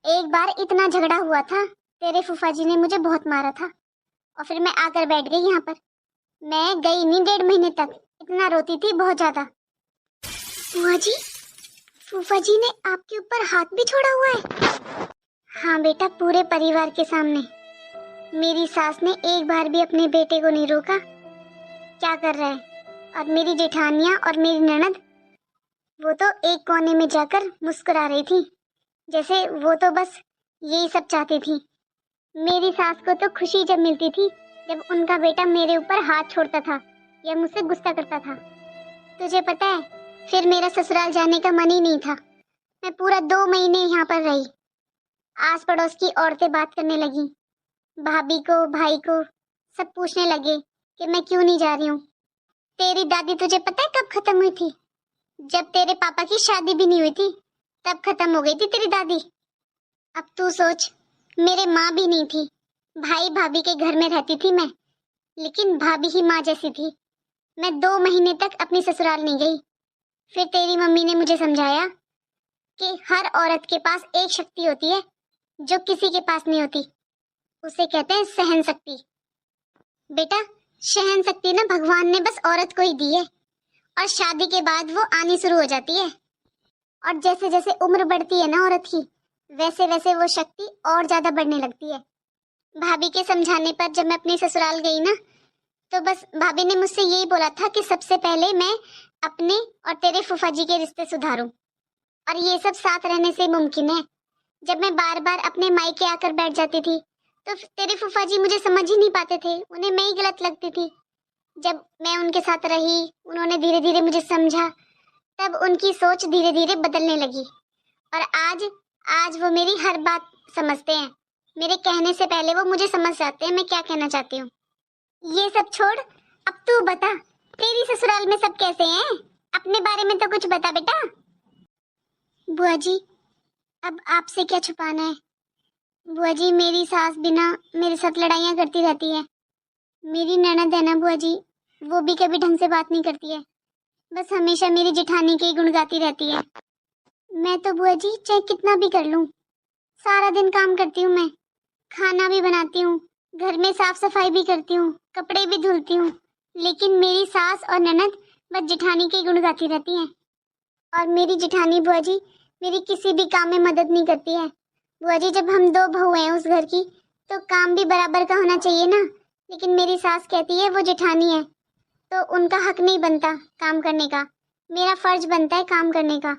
एक बार इतना झगड़ा हुआ था, तेरे फूफा जी ने मुझे बहुत मारा था और फिर मैं आकर बैठ गई यहाँ पर। मैं गई नहीं 1.5 महीने तक, इतना रोती थी बहुत ज्यादा। बुआ जी, फूफा जी ने आपके ऊपर हाथ भी छोड़ा हुआ है? हाँ बेटा, पूरे परिवार के सामने। मेरी सास ने एक बार भी अपने बेटे को नहीं रोका क्या कर रहा है, और मेरी जेठानियाँ और मेरी ननद, वो तो एक कोने में जाकर मुस्कुरा रही थी, जैसे वो तो बस यही सब चाहती थी। मेरी सास को तो खुशी जब मिलती थी जब उनका बेटा मेरे ऊपर हाथ छोड़ता था या मुझसे गुस्सा करता था। तुझे पता है, फिर मेरा ससुराल जाने का मन ही नहीं था। मैं पूरा 2 महीने यहाँ पर रही। आस पड़ोस की औरतें बात करने लगी, भाभी को भाई को सब पूछने लगे कि मैं क्यों नहीं जा रही हूँ। तेरी दादी तुझे पता है कब खत्म हुई थी? जब तेरे पापा की शादी भी नहीं हुई थी तब खत्म हो गई थी तेरी दादी। अब तू सोच, मेरे माँ भी नहीं थी, भाई भाभी के घर में रहती थी मैं, लेकिन भाभी ही माँ जैसी थी। मैं 2 महीने तक अपनी ससुराल नहीं गई। फिर तेरी मम्मी ने मुझे समझाया कि हर औरत के पास एक शक्ति होती है जो किसी के पास नहीं होती, उसे कहते हैं सहन शक्ति। बेटा, सहन शक्ति ना भगवान ने बस औरत को ही दी है, और शादी के बाद वो आनी शुरू हो जाती है। और जैसे जैसे उम्र बढ़ती है ना औरत की, वैसे वैसे वो शक्ति और ज्यादा बढ़ने लगती है। भाभी के समझाने पर जब मैं अपनी ससुराल गई ना, तो बस भाभी ने मुझसे यही बोला था कि सबसे पहले मैं अपने और तेरे फूफा जी के रिश्ते सुधारूं, और ये सब साथ रहने से मुमकिन है। जब मैं बार बार अपने मायके आकर बैठ जाती थी तो तेरे फूफा जी मुझे समझ ही नहीं पाते थे, उन्हें मैं ही गलत लगती थी। जब मैं उनके साथ रही, उन्होंने धीरे धीरे मुझे समझा, तब उनकी सोच धीरे धीरे बदलने लगी, और आज वो मेरी हर बात समझते हैं। मेरे कहने से पहले वो मुझे समझ जाते हैं मैं क्या कहना चाहती हूँ। ये सब छोड़, अब तू बता, तेरी ससुराल में सब कैसे हैं? अपने बारे में तो कुछ बता बेटा। बुआ जी, अब आपसे क्या छुपाना है। बुआ जी, मेरी सास बिना मेरे साथ लड़ाइयाँ करती रहती है। मेरी ननद है ना बुआ जी, वो भी कभी ढंग से बात नहीं करती है, बस हमेशा मेरी जेठानी के ही गुण गाती रहती है। मैं तो बुआ जी चाहे कितना भी कर लूँ, सारा दिन काम करती हूँ, मैं खाना भी बनाती हूँ, घर में साफ सफाई भी करती हूँ, कपड़े भी धुलती हूँ, लेकिन मेरी सास और ननद बस जेठानी के गुण गाती रहती हैं। और मेरी जेठानी बुआ जी मेरी किसी भी काम में मदद नहीं करती है। बुआ जी, जब हम 2 बहू हैं उस घर की, तो काम भी बराबर का होना चाहिए ना, लेकिन मेरी सास कहती है वो जेठानी है तो उनका हक नहीं बनता काम करने का, मेरा फर्ज बनता है काम करने का।